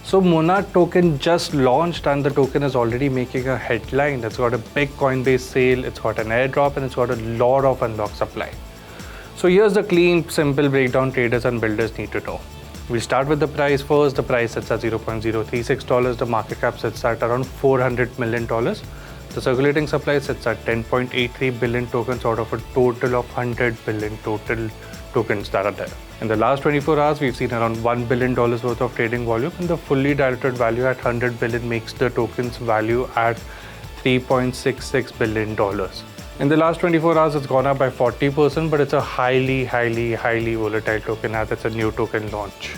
So Monad token just launched and the token is already making a headline. It's got a big Coinbase sale, it's got an airdrop, and it's got a lot of unlock supply. So here's the clean, simple breakdown traders and builders need to know. We'll start with the price first. The price sits at $0.036. The market cap sits at around $400 million. The circulating supply sits at 10.83 billion tokens out of a total of 100 billion total tokens that are there. In the last 24 hours, we've seen around $1 billion worth of trading volume, and the fully diluted value at 100 billion makes the token's value at $3.66 billion. In the last 24 hours, it's gone up by 40%, but it's a highly volatile token as it's a new token launch.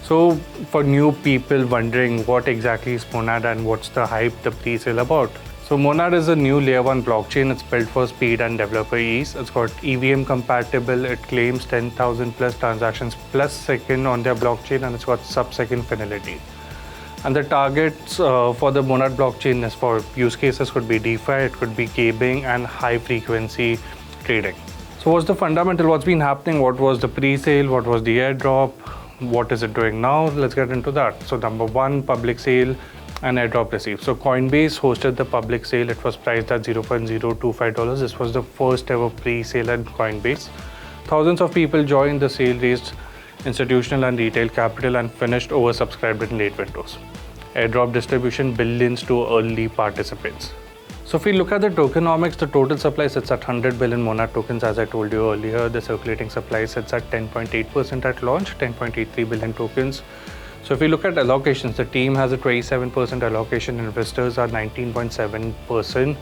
So for new people wondering what exactly is Monad and what's the hype, the pre-sale about. So Monad is a new layer 1 blockchain. It's built for speed and developer ease. It's got EVM compatible. It claims 10,000 plus transactions plus second on their blockchain, and it's got sub-second finality. And the targets for the Monad blockchain is for use cases could be DeFi, it could be gaming and high frequency trading. So what's the fundamental, what's been happening, what was the pre-sale, what was the airdrop, what is it doing now? Let's get into that. So number one, public sale and airdrop received. So Coinbase hosted the public sale. It was priced at $0.025. This was the first ever pre-sale at Coinbase. Thousands of people joined the sale, raised institutional and retail capital, and finished oversubscribed in late windows. Airdrop distribution billions to early participants. So if we look at the tokenomics, the total supply sits at 100 billion Monad tokens, as I told you earlier. The circulating supply sits at 10.8% at launch, 10.83 billion tokens. So if we look at allocations, the team has a 27% allocation, investors are 19.7%.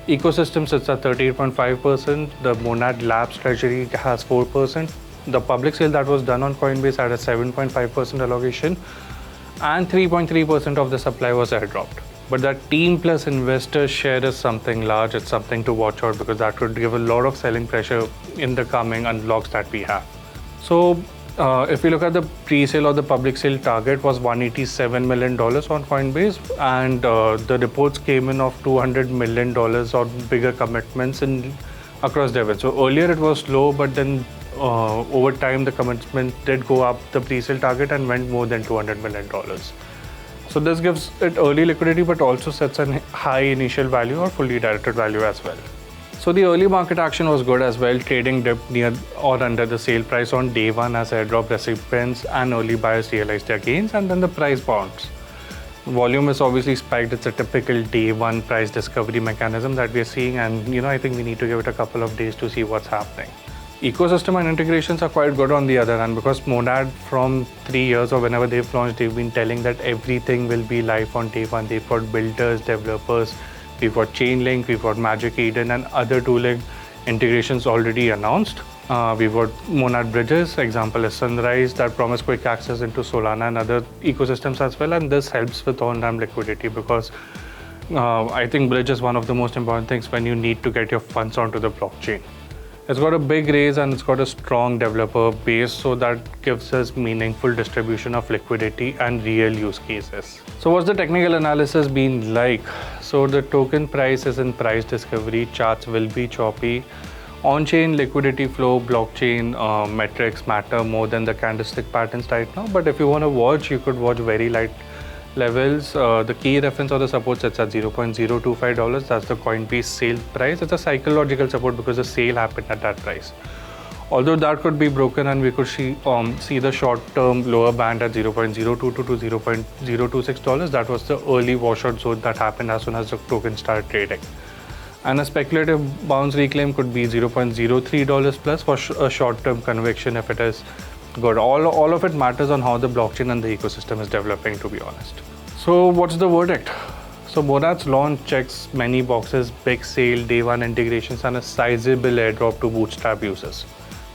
Ecosystem sits at 38.5%. The Monad Labs treasury has 4%. The public sale that was done on Coinbase had a 7.5% allocation, and 3.3% of the supply was airdropped. But that team plus investors share is something large. It's something to watch out because that could give a lot of selling pressure in the coming unlocks that we have. So if we look at the pre-sale or the public sale, target was $187 million on Coinbase, and the reports came in of $200 million on bigger commitments across the event. So earlier it was low, but then over time the commitment did go up the pre-sale target and went more than $200 million. So this gives it early liquidity but also sets a high initial value or fully diluted value as well. So the early market action was good as well. Trading dipped near or under the sale price on day one as airdrop recipients and early buyers realized their gains, and then the price bounced. Volume is obviously spiked. It's a typical day one price discovery mechanism that we're seeing, and I think we need to give it a couple of days to see what's happening. Ecosystem and integrations are quite good on the other hand, because Monad from 3 years or whenever they've launched, they've been telling that everything will be live on day one. They've got builders, developers, we've got Chainlink, we've got Magic Eden and other tooling integrations already announced. We've got Monad bridges, example is Sunrise, that promise quick access into Solana and other ecosystems as well, and this helps with on-ramp liquidity because I think bridge is one of the most important things when you need to get your funds onto the blockchain. It's got a big raise and it's got a strong developer base, so that gives us meaningful distribution of liquidity and real use cases. So what's the technical analysis been like? So the token price is in price discovery, charts will be choppy. On-chain liquidity flow, blockchain metrics matter more than the candlestick patterns right now, but if you want to watch, you could watch very light levels. The key reference or the support sets at $0.025. That's the Coinbase sale price. It's a psychological support because the sale happened at that price. Although that could be broken and we could see the short-term lower band at $0.022 to $0.026. That was the early washout zone that happened as soon as the token started trading. And a speculative bounce reclaim could be $0.03 plus for a short-term conviction if it is good. All of it matters on how the blockchain and the ecosystem is developing, to be honest. So what's the verdict? So Monad's launch checks many boxes: big sale, day one integrations, and a sizable airdrop to bootstrap users.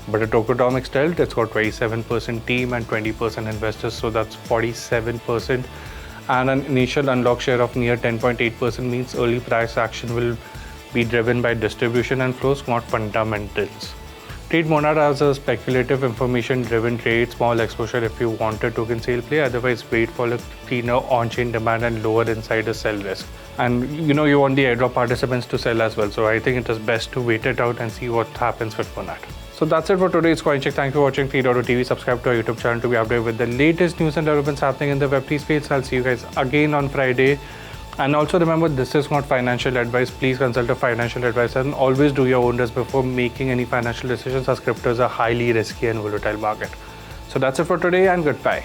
But at Tokenomics tilt, it's got 27% team and 20% investors, so that's 47%. And an initial unlock share of near 10.8% means early price action will be driven by distribution and flows, not fundamentals. Treat Monad as a speculative, information-driven trade, small exposure if you want a token sale play. Otherwise, wait for a cleaner on-chain demand and lower insider sell risk. And you want the airdrop participants to sell as well. So I think it is best to wait it out and see what happens with Monad. So that's it for today's Coincheck. Thank you for watching Feed.TV. Subscribe to our YouTube channel to be updated with the latest news and developments happening in the Web3 space. I'll see you guys again on Friday. And also remember, this is not financial advice. Please consult a financial advisor and always do your own risk before making any financial decisions, as crypto is a highly risky and volatile market. So that's it for today, and goodbye.